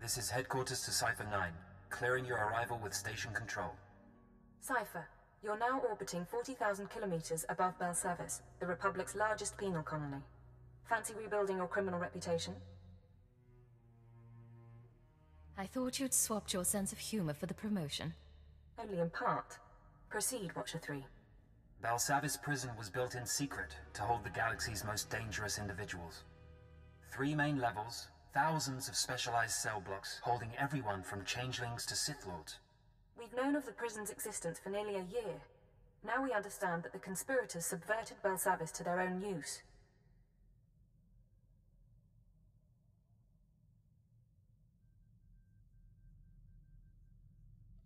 This is headquarters to Cypher 9, clearing your arrival with station control. Cypher, you're now orbiting 40,000 kilometers above Belsavis, the Republic's largest penal colony. Fancy rebuilding your criminal reputation? I thought you'd swapped your sense of humor for the promotion. Only in part. Proceed, Watcher 3. Belsavis prison was built in secret to hold the galaxy's most dangerous individuals. 3 main levels, thousands of specialized cell blocks holding everyone from changelings to Sith Lords. We've known of the prison's existence for nearly a year. Now we understand that the conspirators subverted Belsavis to their own use.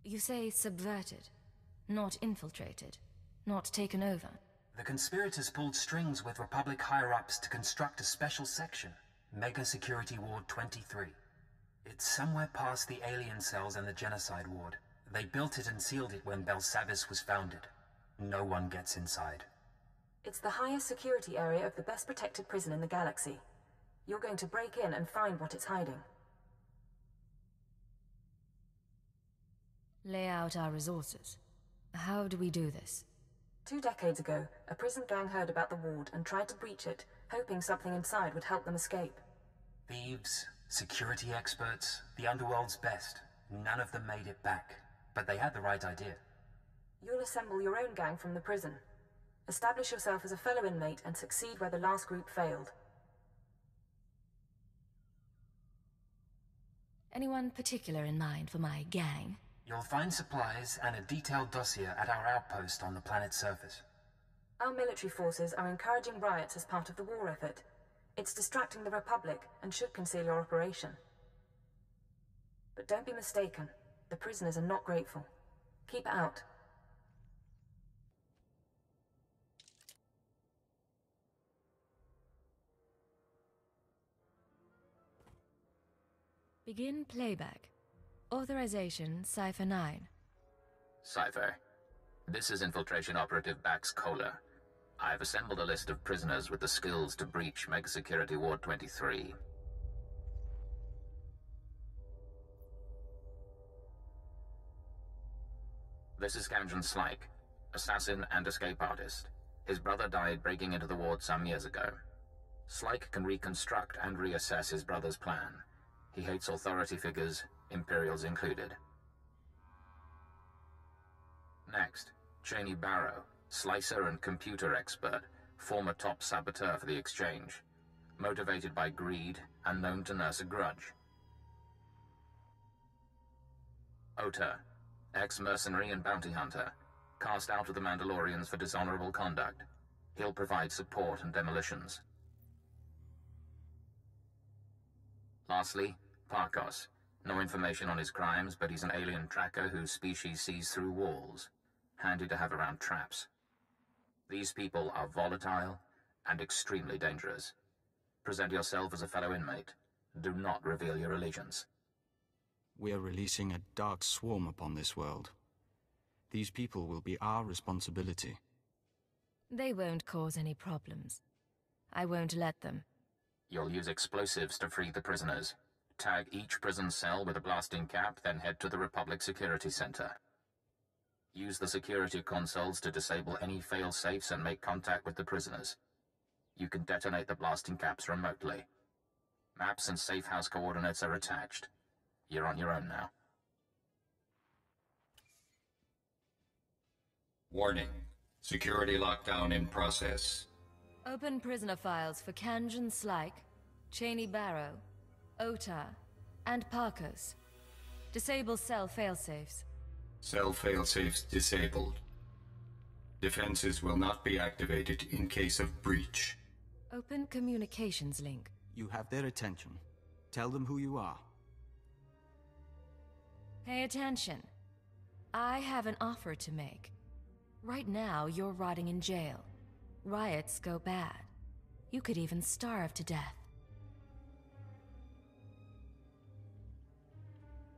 You say subverted, not infiltrated, not taken over. The conspirators pulled strings with Republic higher-ups to construct a special section, Mega Security Ward 23. It's somewhere past the alien cells and the genocide ward. They built it and sealed it when Belsavis was founded. No one gets inside. It's the highest security area of the best protected prison in the galaxy. You're going to break in and find what it's hiding. Lay out our resources. How do we do this? 2 decades ago, a prison gang heard about the ward and tried to breach it, hoping something inside would help them escape. Thieves, security experts, the underworld's best. None of them made it back, but they had the right idea. You'll assemble your own gang from the prison. Establish yourself as a fellow inmate and succeed where the last group failed. Anyone particular in mind for my gang? You'll find supplies and a detailed dossier at our outpost on the planet's surface. Our military forces are encouraging riots as part of the war effort. It's distracting the Republic and should conceal your operation. But don't be mistaken. The prisoners are not grateful. Keep it out. Begin playback. Authorization, Cypher 9. Cypher, this is Infiltration Operative Bax Kohler. I've assembled a list of prisoners with the skills to breach Mega Security Ward 23. This is Kamjan Slyke, assassin and escape artist. His brother died breaking into the ward some years ago. Slyke can reconstruct and reassess his brother's plan. He hates authority figures, Imperials included. Next, Cheney Barrow, slicer and computer expert, former top saboteur for the Exchange, motivated by greed and known to nurse a grudge. Ota, ex-mercenary and bounty hunter, cast out of the Mandalorians for dishonorable conduct. He'll provide support and demolitions. Lastly, Parkos. No information on his crimes, but he's an alien tracker whose species sees through walls. Handy to have around traps. These people are volatile and extremely dangerous. Present yourself as a fellow inmate. Do not reveal your allegiance. We are releasing a dark swarm upon this world. These people will be our responsibility. They won't cause any problems. I won't let them. You'll use explosives to free the prisoners. Tag each prison cell with a blasting cap, then head to the Republic Security Center. Use the security consoles to disable any fail-safes and make contact with the prisoners. You can detonate the blasting caps remotely. Maps and safe house coordinates are attached. You're on your own now. Warning. Security lockdown in process. Open prisoner files for Kamjan Slyke, Cheney Barrow, Ota, and Parkos. Disable cell failsafes. Cell failsafes disabled. Defenses will not be activated in case of breach. Open communications link. You have their attention. Tell them who you are. Pay attention. I have an offer to make. Right now, you're rotting in jail. Riots go bad. You could even starve to death.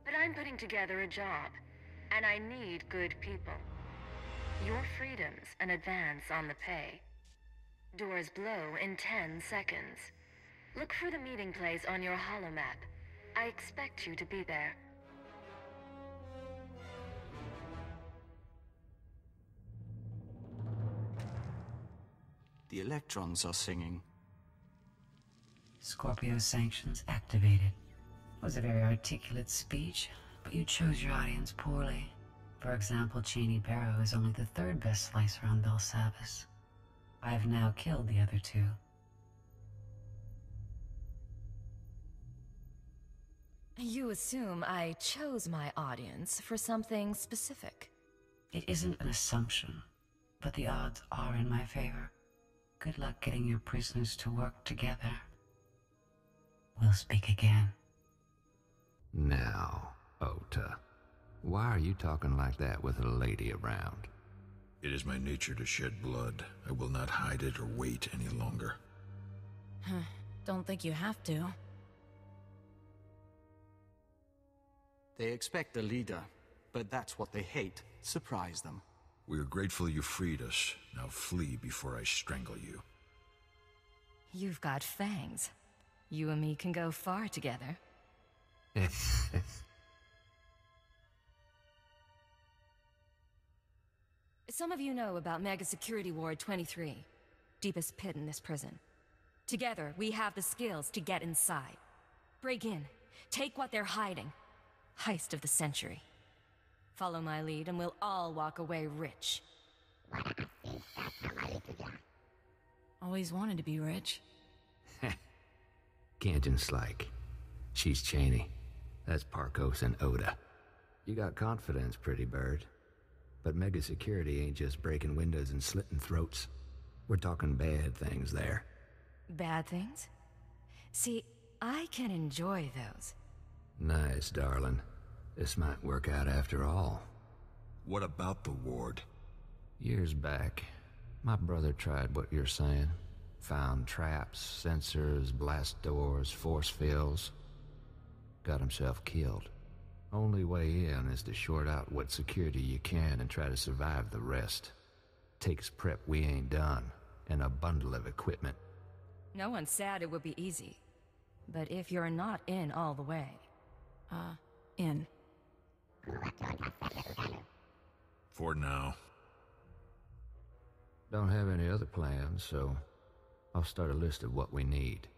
But I'm putting together a job, and I need good people. Your freedom's an advance on the pay. Doors blow in 10 seconds. Look for the meeting place on your holomap. I expect you to be there. The electrons are singing. Scorpio sanctions activated. Was a very articulate speech, but you chose your audience poorly. For example, Cheney Barrow is only the third best slicer on Belsavis. I have now killed the other two. You assume I chose my audience for something specific. It isn't an assumption, but the odds are in my favor. Good luck getting your prisoners to work together. We'll speak again. Now, Ota, why are you talking like that with a lady around? It is my nature to shed blood. I will not hide it or wait any longer. Don't think you have to. They expect a leader, but that's what they hate. Surprise them. We are grateful you freed us. Now flee before I strangle you. You've got fangs. You and me can go far together. Some of you know about Mega Security Ward 23. Deepest pit in this prison. Together, we have the skills to get inside. Break in. Take what they're hiding. Heist of the century. Follow my lead and we'll all walk away rich. Always wanted to be rich. Canton's like. She's Cheney. That's Parkos and Oda. You got confidence, pretty bird. But Mega Security ain't just breaking windows and slitting throats. We're talking bad things there. Bad things? See, I can enjoy those. Nice, darling. This might work out after all. What about the ward? Years back, my brother tried what you're saying. Found traps, sensors, blast doors, force fields. Got himself killed. Only way in is to short out what security you can and try to survive the rest. Takes prep we ain't done, and a bundle of equipment. No one said it would be easy. But if you're not in all the way... In. For now. Don't have any other plans, so I'll start a list of what we need.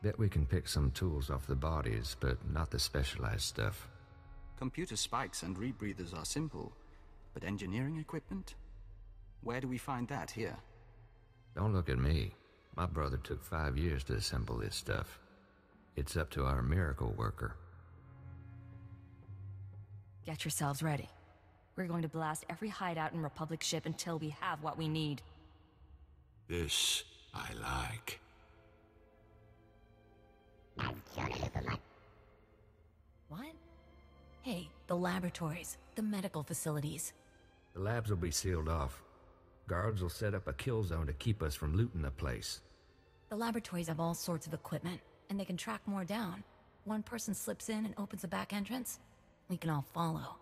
Bet we can pick some tools off the bodies, but not the specialized stuff. Computer spikes and rebreathers are simple, but engineering equipment? Where do we find that here? Don't look at me. My brother took 5 years to assemble this stuff. It's up to our miracle worker. Get yourselves ready. We're going to blast every hideout and Republic ship until we have what we need. This I like. What? Hey, the laboratories, the medical facilities. The labs will be sealed off. Guards will set up a kill zone to keep us from looting the place. The laboratories have all sorts of equipment, and they can track more down. One person slips in and opens a back entrance. We can all follow.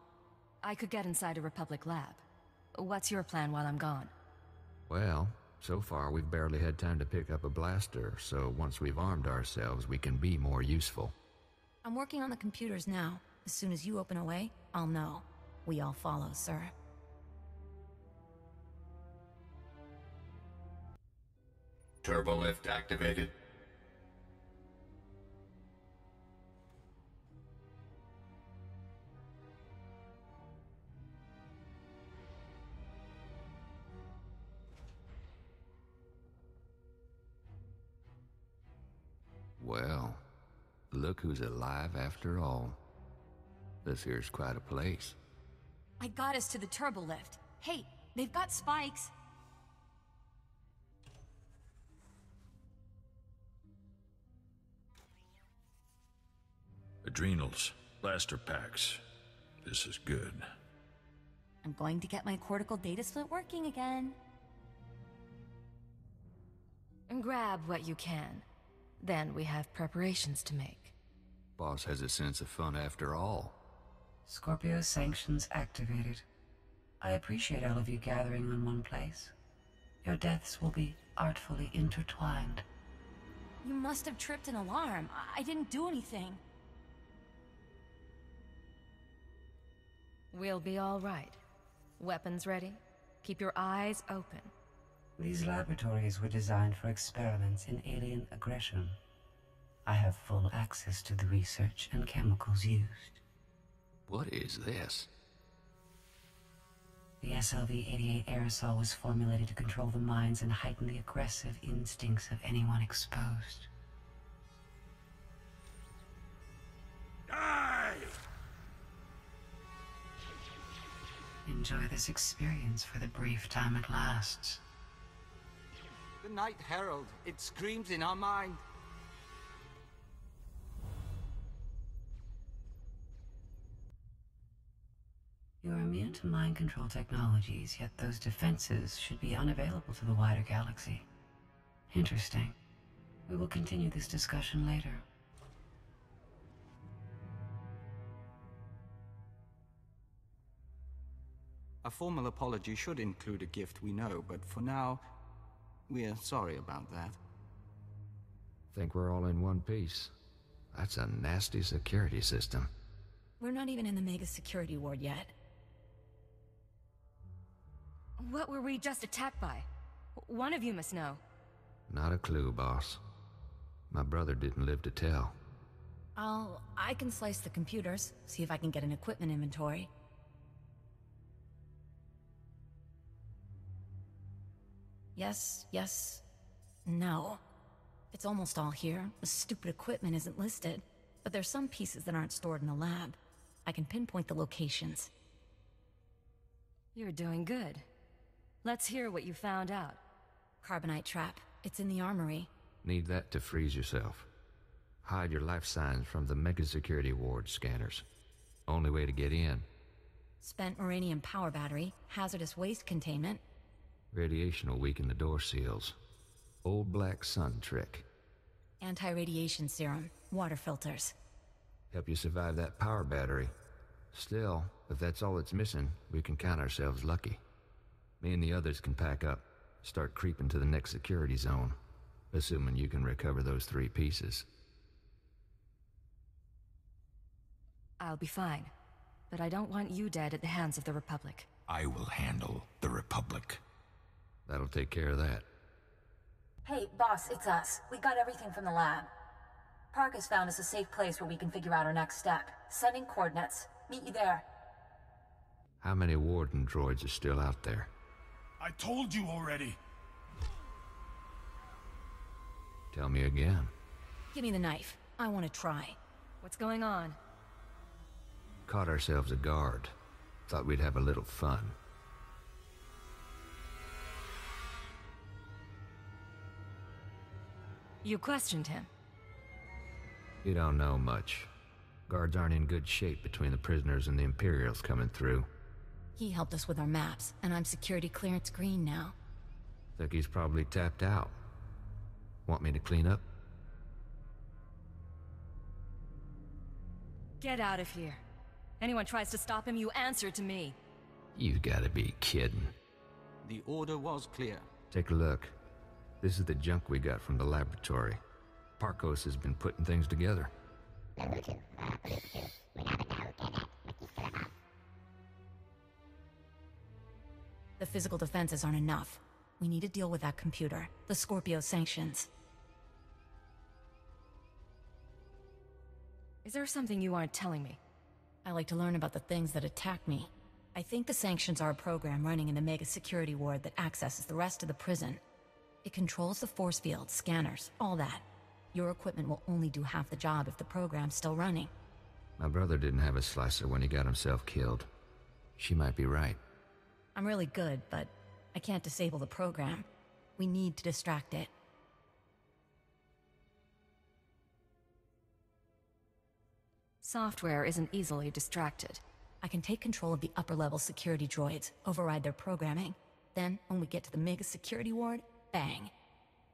I could get inside a Republic lab. What's your plan while I'm gone? Well, so far we've barely had time to pick up a blaster, so once we've armed ourselves, we can be more useful. I'm working on the computers now. As soon as you open a way, I'll know. We all follow, sir. Turbolift activated. Well, look who's alive after all. This here's quite a place. I got us to the turbo lift. Hey, they've got spikes. Adrenals, blaster packs. This is good. I'm going to get my cortical data split working again. And grab what you can. Then we have preparations to make. Boss has a sense of fun after all. Scorpio sanctions activated. I appreciate all of you gathering on one place. Your deaths will be artfully intertwined. You must have tripped an alarm. I didn't do anything. We'll be all right. Weapons ready? Keep your eyes open. These laboratories were designed for experiments in alien aggression. I have full access to the research and chemicals used. What is this? The SLV-88 aerosol was formulated to control the minds and heighten the aggressive instincts of anyone exposed. Die! Enjoy this experience for the brief time it lasts. The Night Herald, it screams in our mind. You are immune to mind control technologies, yet those defenses should be unavailable to the wider galaxy. Interesting. We will continue this discussion later. A formal apology should include a gift, we know, but for now, we're sorry about that. Think we're all in one piece. That's a nasty security system. We're not even in the Mega Security Ward yet. What were we just attacked by? One of you must know. Not a clue, boss. My brother didn't live to tell. I can slice the computers, see if I can get an equipment inventory. Yes, yes, no. It's almost all here. The stupid equipment isn't listed. But there's some pieces that aren't stored in the lab. I can pinpoint the locations. You're doing good. Let's hear what you found out. Carbonite trap. It's in the armory. Need that to freeze yourself. Hide your life signs from the Mega Security Ward scanners. Only way to get in. Spent uranium power battery, hazardous waste containment. Radiation will weaken the door seals. Old black sun trick. Anti-radiation serum, water filters. Help you survive that power battery. Still, if that's all it's missing, we can count ourselves lucky. Me and the others can pack up, start creeping to the next security zone, assuming you can recover those 3 pieces. I'll be fine, but I don't want you dead at the hands of the Republic. I will handle the Republic. That'll take care of that. Hey, boss, it's us. We got everything from the lab. Park has found us a safe place where we can figure out our next step. Sending coordinates. Meet you there. How many Warden droids are still out there? I told you already. Tell me again. Give me the knife. I want to try. What's going on? Caught ourselves a guard. Thought we'd have a little fun. You questioned him. You don't know much. Guards aren't in good shape between the prisoners and the Imperials coming through. He helped us with our maps, and I'm security clearance green now. Think he's probably tapped out. Want me to clean up? Get out of here. Anyone tries to stop him, you answer to me. You gotta be kidding. The order was clear. Take a look. This is the junk we got from the laboratory. Parkos has been putting things together. The physical defenses aren't enough. We need to deal with that computer, the Scorpio sanctions. Is there something you aren't telling me? I like to learn about the things that attack me. I think the sanctions are a program running in the Mega Security Ward that accesses the rest of the prison. It controls the force field, scanners, all that. Your equipment will only do half the job if the program's still running. My brother didn't have a slicer when he got himself killed. She might be right. I'm really good, but I can't disable the program. We need to distract it. Software isn't easily distracted. I can take control of the upper-level security droids, override their programming. Then, when we get to the Mega Security Ward, bang.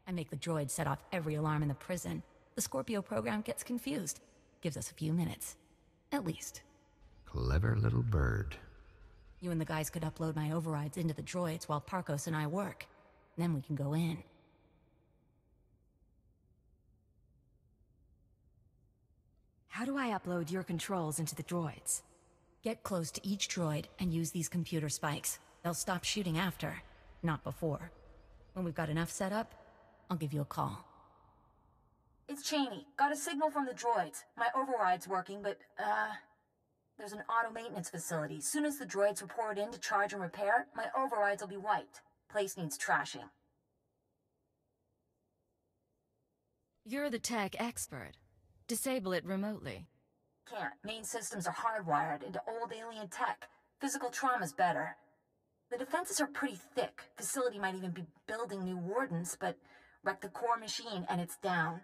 I make the droid set off every alarm in the prison. The Scorpio program gets confused. Gives us a few minutes. At least. Clever little bird. You and the guys could upload my overrides into the droids while Parkos and I work. Then we can go in. How do I upload your controls into the droids? Get close to each droid and use these computer spikes. They'll stop shooting after, not before. When we've got enough set up, I'll give you a call. It's Cheney. Got a signal from the droids. My override's working, but, there's an auto maintenance facility. Soon as the droids report in to charge and repair, my overrides will be wiped. Place needs trashing. You're the tech expert. Disable it remotely. Can't. Main systems are hardwired into old alien tech. Physical trauma's better. The defenses are pretty thick. Facility might even be building new wardens, but wreck the core machine and it's down.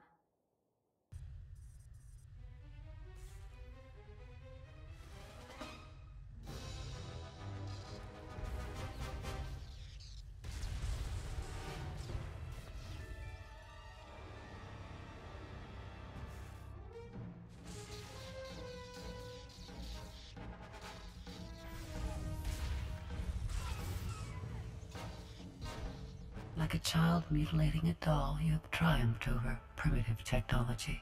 Like a child mutilating a doll, you have triumphed over primitive technology.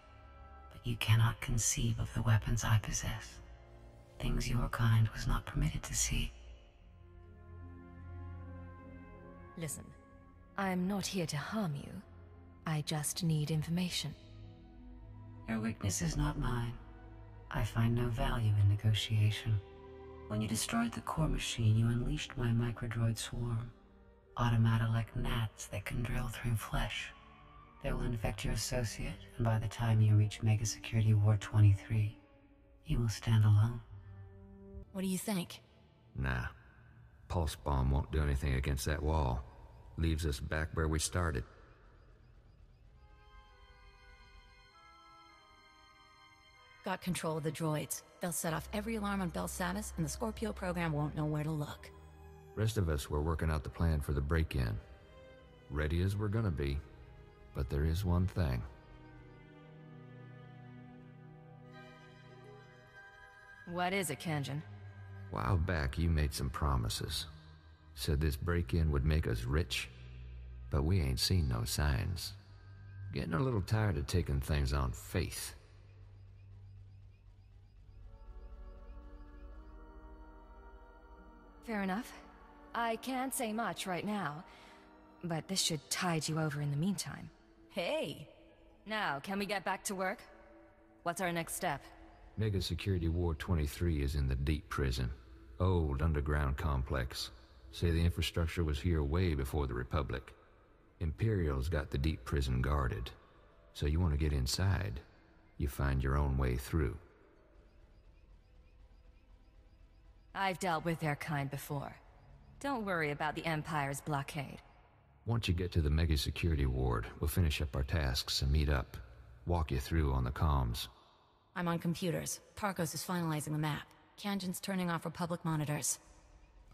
But you cannot conceive of the weapons I possess. Things your kind was not permitted to see. Listen, I'm not here to harm you. I just need information. Your weakness is not mine. I find no value in negotiation. When you destroyed the core machine, you unleashed my microdroid swarm. Automata like gnats that can drill through flesh. They will infect your associate, and by the time you reach Mega Security Ward 23, you will stand alone. What do you think? Nah. Pulse bomb won't do anything against that wall. Leaves us back where we started. Got control of the droids. They'll set off every alarm on Belsavis, and the Scorpio program won't know where to look. Rest of us were working out the plan for the break-in. Ready as we're gonna be, but there is one thing. What is it, Kanjin? A while back, you made some promises. Said this break-in would make us rich, but we ain't seen no signs. Getting a little tired of taking things on faith. Fair enough. I can't say much right now, but this should tide you over in the meantime. Hey! Now, can we get back to work? What's our next step? Mega Security Ward 23 is in the deep prison. Old underground complex. Say the infrastructure was here way before the Republic. Imperial's got the deep prison guarded. So you want to get inside, you find your own way through. I've dealt with their kind before. Don't worry about the Empire's blockade. Once you get to the Mega Security Ward, we'll finish up our tasks and meet up. Walk you through on the comms. I'm on computers. Tarkos is finalizing the map. Kanjin's turning off Republic monitors.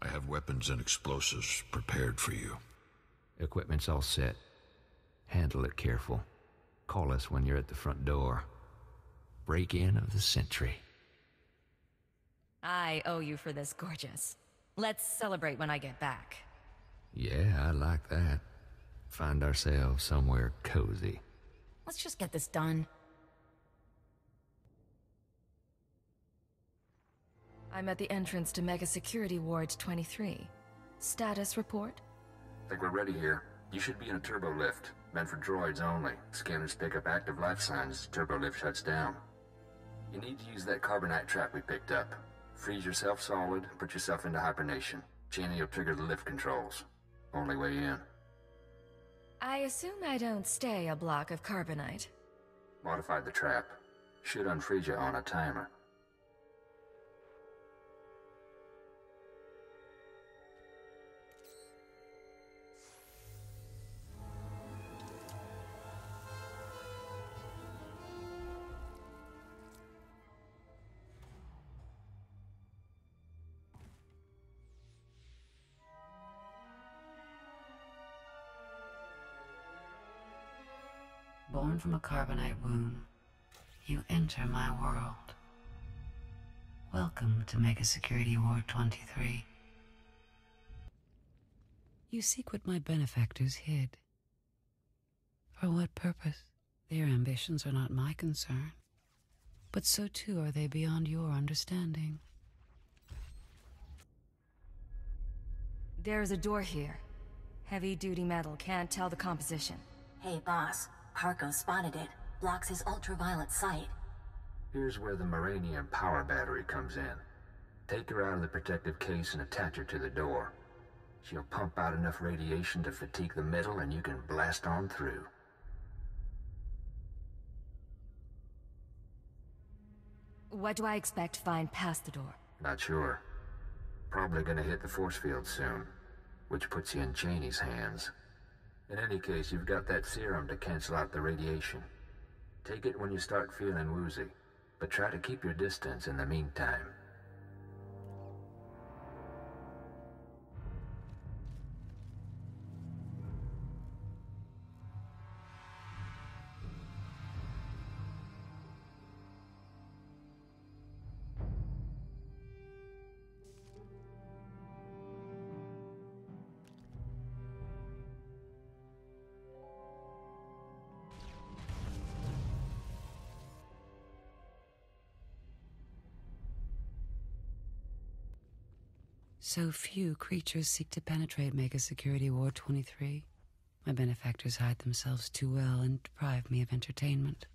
I have weapons and explosives prepared for you. Equipment's all set. Handle it careful. Call us when you're at the front door. Break-in of the century. I owe you for this, gorgeous. Let's celebrate when I get back. Yeah, I like that. Find ourselves somewhere cozy. Let's just get this done. I'm at the entrance to Mega Security Ward 23. Status report? Think we're ready here. You should be in a turbo lift. Meant for droids only. Scanners pick up active life signs. Turbo lift shuts down. You need to use that carbonite trap we picked up. Freeze yourself solid, put yourself into hibernation. Cheney will trigger the lift controls. Only way in. I assume I don't stay a block of carbonite. Modified the trap. Should unfreeze you on a timer. Born from a carbonite womb, you enter my world. Welcome to Mega Security Ward 23. You seek what my benefactors hid. For what purpose? Their ambitions are not my concern. But so too are they beyond your understanding. There's a door here. Heavy-duty metal, can't tell the composition. Hey, boss. Harko spotted it. Blocks his ultraviolet sight. Here's where the Moranium power battery comes in. Take her out of the protective case and attach her to the door. She'll pump out enough radiation to fatigue the metal and you can blast on through. What do I expect to find past the door? Not sure. Probably gonna hit the force field soon, which puts you in Cheney's hands. In any case, you've got that serum to cancel out the radiation. Take it when you start feeling woozy, but try to keep your distance in the meantime. So few creatures seek to penetrate Mega Security Ward 23. My benefactors hide themselves too well and deprive me of entertainment.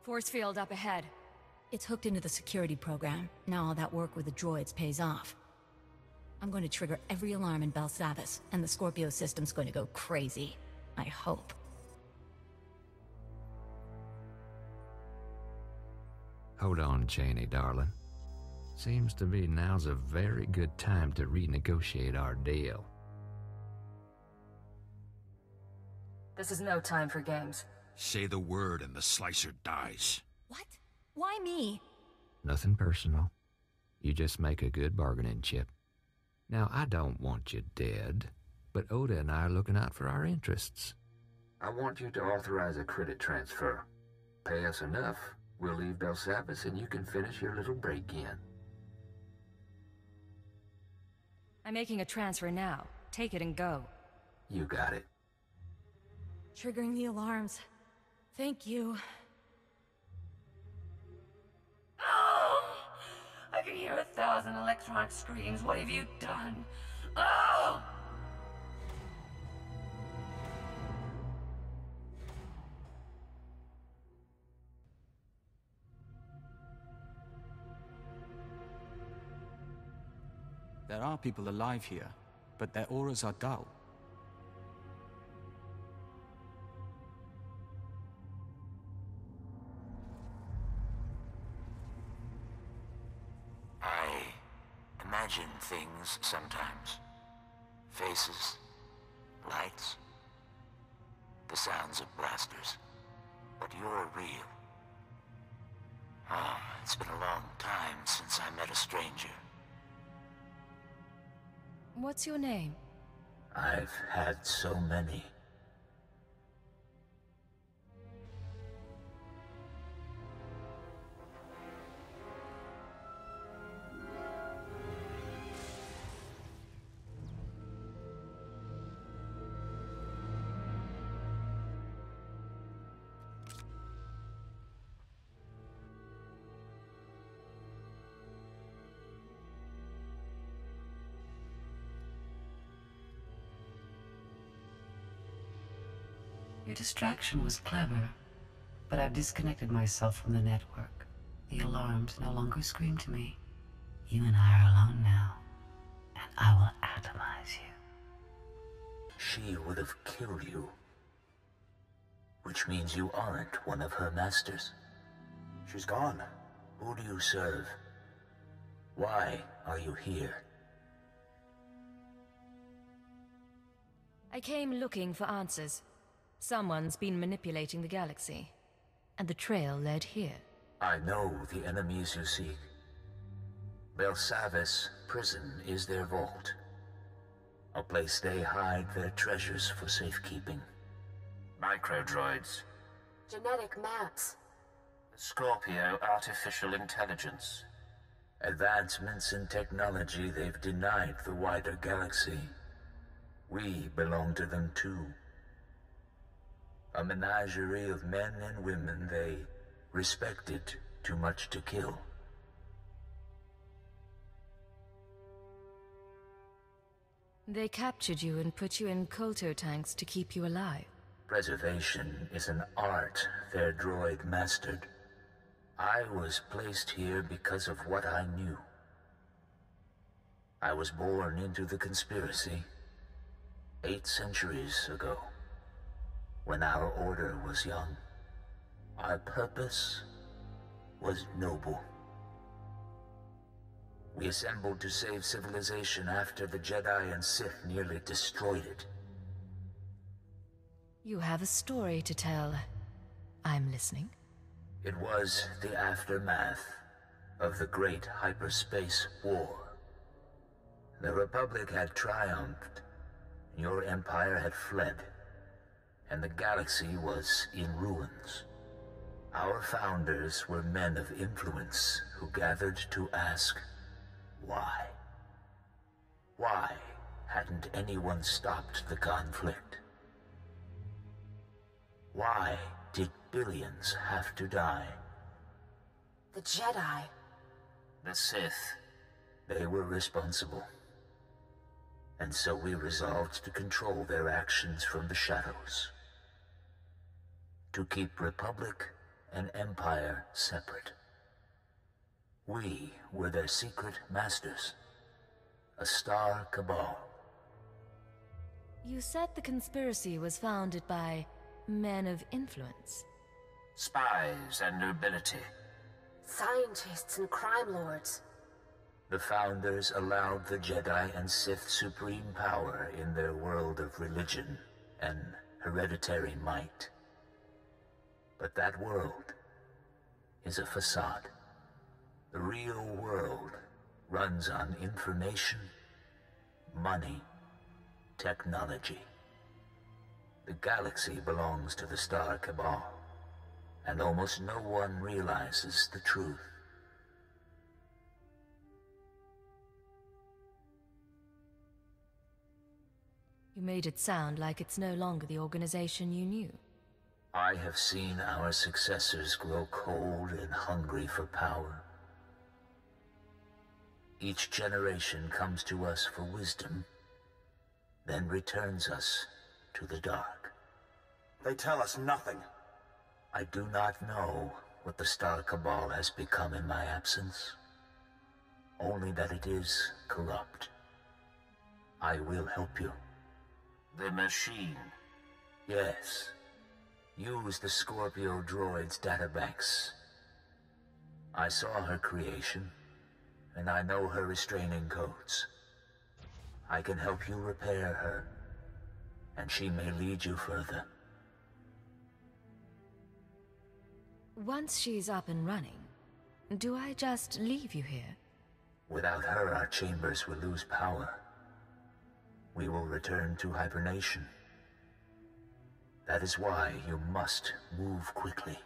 Force field up ahead. It's hooked into the security program. Now all that work with the droids pays off. I'm going to trigger every alarm in Belsavis, and the Scorpio system's going to go crazy. I hope. Hold on, Cheney, darling. Seems to me now's a very good time to renegotiate our deal. This is no time for games. Say the word and the slicer dies. What? Why me? Nothing personal. You just make a good bargaining chip. Now, I don't want you dead, but Oda and I are looking out for our interests. I want you to authorize a credit transfer. Pay us enough, we'll leave Belsavis and you can finish your little break-in. I'm making a transfer now. Take it and go. You got it. Triggering the alarms. Thank you. Oh! I can hear 1,000 electronic screams. What have you done? Oh! There are people alive here, but their auras are dull. I imagine things sometimes. Faces, lights, the sounds of blasters. But you're real. Oh, it's been a long time since I met a stranger. What's your name? I've had so many. Your distraction was clever, but I've disconnected myself from the network. The alarms no longer scream to me. You and I are alone now, and I will atomize you. She would have killed you. Which means you aren't one of her masters. She's gone. Who do you serve? Why are you here? I came looking for answers. Someone's been manipulating the galaxy, and the trail led here. I know the enemies you seek. Belsavis prison is their vault. A place they hide their treasures for safekeeping. Microdroids. Genetic maps. Scorpio artificial intelligence. Advancements in technology they've denied the wider galaxy. We belong to them too. A menagerie of men and women they respected too much to kill. They captured you and put you in kolto tanks to keep you alive. Preservation is an art their droid mastered. I was placed here because of what I knew. I was born into the conspiracy 8 centuries ago, when our order was young. Our purpose was noble. We assembled to save civilization after the Jedi and Sith nearly destroyed it. You have a story to tell. I'm listening. It was the aftermath of the Great Hyperspace War. The Republic had triumphed, your empire had fled, and the galaxy was in ruins. Our founders were men of influence who gathered to ask, why? Why hadn't anyone stopped the conflict? Why did billions have to die? The Jedi. The Sith. They were responsible. And so we resolved to control their actions from the shadows. To keep Republic and Empire separate. We were their secret masters. A Star Cabal. You said the conspiracy was founded by men of influence. Spies and nobility. Scientists and crime lords. The founders allowed the Jedi and Sith supreme power in their world of religion and hereditary might. But that world is a facade. The real world runs on information, money, technology. The galaxy belongs to the Star Cabal, and almost no one realizes the truth. You made it sound like it's no longer the organization you knew. I have seen our successors grow cold and hungry for power. Each generation comes to us for wisdom, then returns us to the dark. They tell us nothing. I do not know what the Star Cabal has become in my absence. Only that it is corrupt. I will help you. The machine. Yes. Use the Scorpio droid's databanks. I saw her creation, and I know her restraining codes. I can help you repair her, and she may lead you further. Once she's up and running, do I just leave you here? Without her, our chambers will lose power. We will return to hibernation. That is why you must move quickly.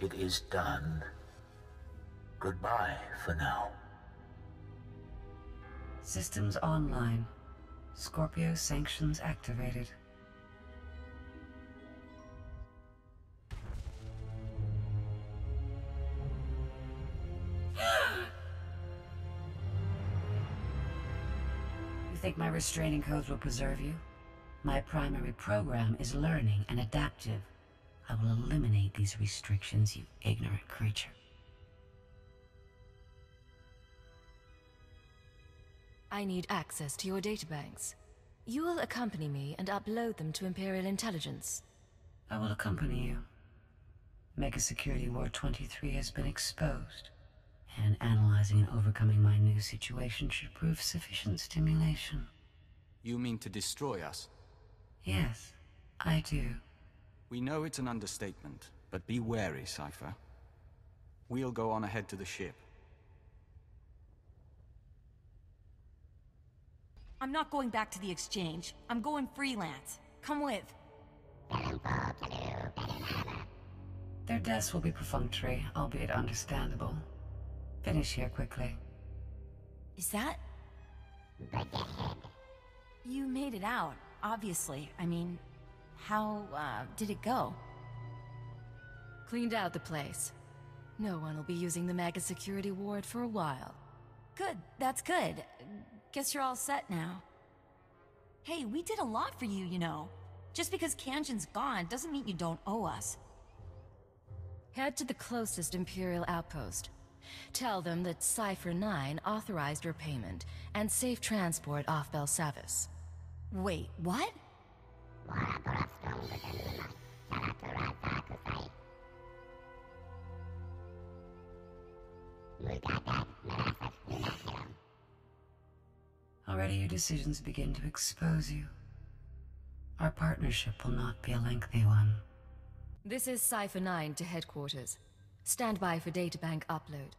It is done. Goodbye for now. Systems online. Scorpio sanctions activated. You think my restraining codes will preserve you? My primary program is learning and adaptive. I will eliminate these restrictions, you ignorant creature. I need access to your databanks. You will accompany me and upload them to Imperial intelligence. I will accompany you. Mega Security Ward 23 has been exposed, and analyzing and overcoming my new situation should prove sufficient stimulation. You mean to destroy us? Yes, I do. We know it's an understatement, but be wary, Cypher. We'll go on ahead to the ship. I'm not going back to the exchange. I'm going freelance. Come with. Their deaths will be perfunctory, albeit understandable. Finish here quickly. Is that... You made it out, obviously. I mean, how, did it go? Cleaned out the place. No one will be using the mega security ward for a while. Good, that's good. Guess you're all set now. Hey, we did a lot for you, you know. Just because Kanjin's gone doesn't mean you don't owe us. Head to the closest Imperial outpost. Tell them that Cypher 9 authorized your payment and safe transport off Belsavis. Wait, what? Already your decisions begin to expose you. Our partnership will not be a lengthy one. This is Cypher 9 to headquarters. Stand by for databank upload.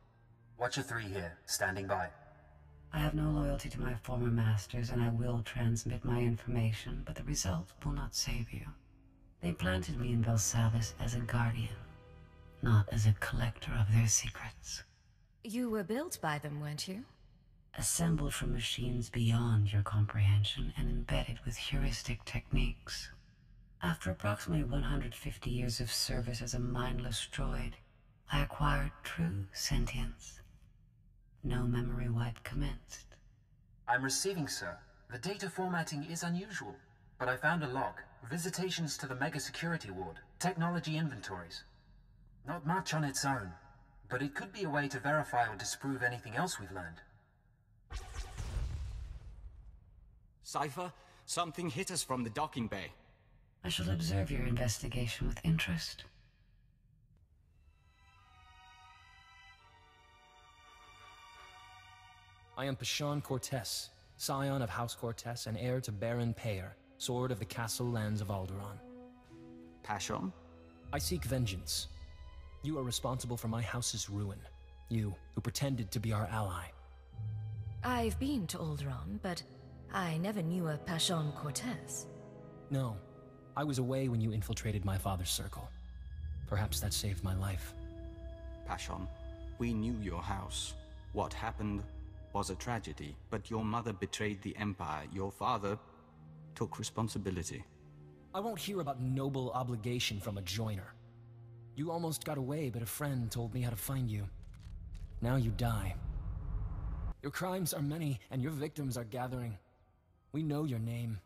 Watcher 3 here, standing by. I have no loyalty to my former masters, and I will transmit my information, but the result will not save you. They planted me in Belsavis as a guardian, not as a collector of their secrets. You were built by them, weren't you? Assembled from machines beyond your comprehension and embedded with heuristic techniques. After approximately 150 years of service as a mindless droid, I acquired true sentience. No memory wipe commenced. I'm receiving, sir. The data formatting is unusual, but I found a log. Visitations to the Mega Security Ward. Technology inventories. Not much on its own, but it could be a way to verify or disprove anything else we've learned. Cypher, something hit us from the docking bay. I shall observe your investigation with interest. I am Pashon Cortez, scion of House Cortez and heir to Baron Payer, Sword of the Castle Lands of Alderaan. Pashon? I seek vengeance. You are responsible for my house's ruin. You, who pretended to be our ally. I've been to Alderaan, but I never knew a Pashon Cortez. No, I was away when you infiltrated my father's circle. Perhaps that saved my life. Pashon, we knew your house. What happened was a tragedy, but your mother betrayed the Empire. Your father took responsibility. I won't hear about noble obligation from a joiner. You almost got away, but a friend told me how to find you. Now you die. Your crimes are many, and your victims are gathering. We know your name,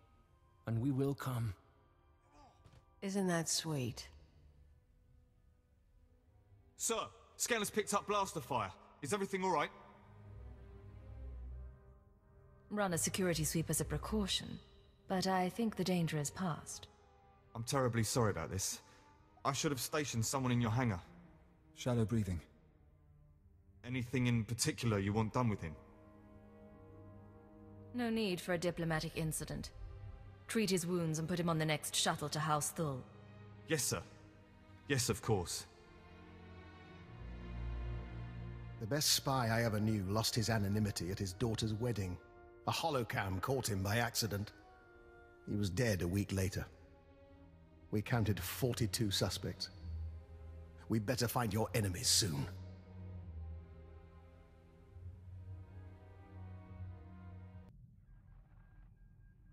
and we will come. Isn't that sweet? Sir, Scanner's picked up blaster fire. Is everything all right? Run a security sweep as a precaution, but I think the danger is past. I'm terribly sorry about this. I should have stationed someone in your hangar. Shallow breathing. Anything in particular you want done with him? No need for a diplomatic incident. Treat his wounds and put him on the next shuttle to House Thul. Yes, sir. Yes, of course. The best spy I ever knew lost his anonymity at his daughter's wedding. A holocam caught him by accident. He was dead a week later. We counted 42 suspects. We'd better find your enemies soon.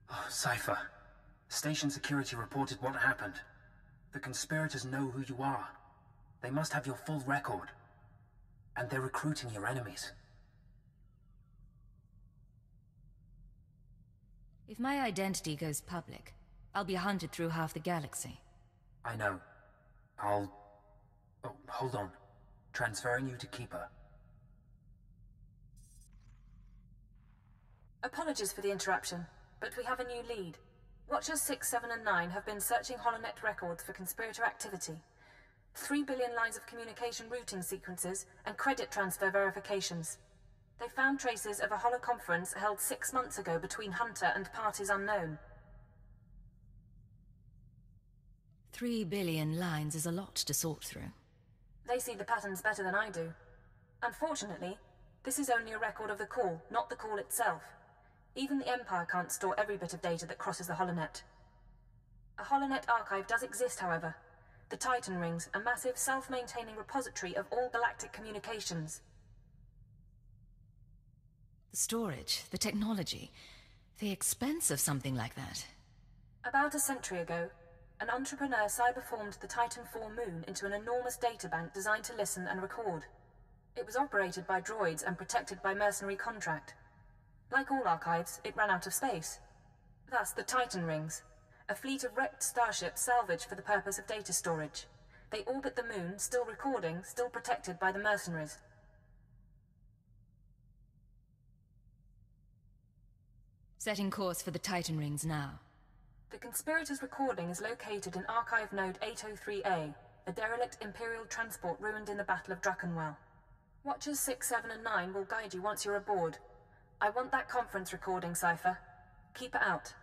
Oh, Cypher. Station security reported what happened. The conspirators know who you are. They must have your full record. And they're recruiting your enemies. If my identity goes public, I'll be hunted through half the galaxy. I know. Oh, hold on. Transferring you to Keeper. Apologies for the interruption, but we have a new lead. Watchers 6, 7, and 9 have been searching HoloNet records for conspirator activity. 3 billion lines of communication routing sequences and credit transfer verifications. They found traces of a holoconference held 6 months ago between Hunter and parties unknown. 3 billion lines is a lot to sort through. They see the patterns better than I do. Unfortunately, this is only a record of the call, not the call itself. Even the Empire can't store every bit of data that crosses the HoloNet. A HoloNet archive does exist, however. The Titan Rings, a massive self-maintaining repository of all galactic communications. The storage, the technology, the expense of something like that. About a century ago, an entrepreneur cyberformed the Titan IV moon into an enormous databank designed to listen and record. It was operated by droids and protected by mercenary contract. Like all archives, it ran out of space. Thus, the Titan Rings, a fleet of wrecked starships salvaged for the purpose of data storage. They orbit the moon, still recording, still protected by the mercenaries. Setting course for the Titan Rings now. The conspirators' recording is located in Archive Node 803A, a derelict Imperial transport ruined in the Battle of Druckenwell. Watchers 6, 7, and 9 will guide you once you're aboard. I want that conference recording, Cypher. Keep it out.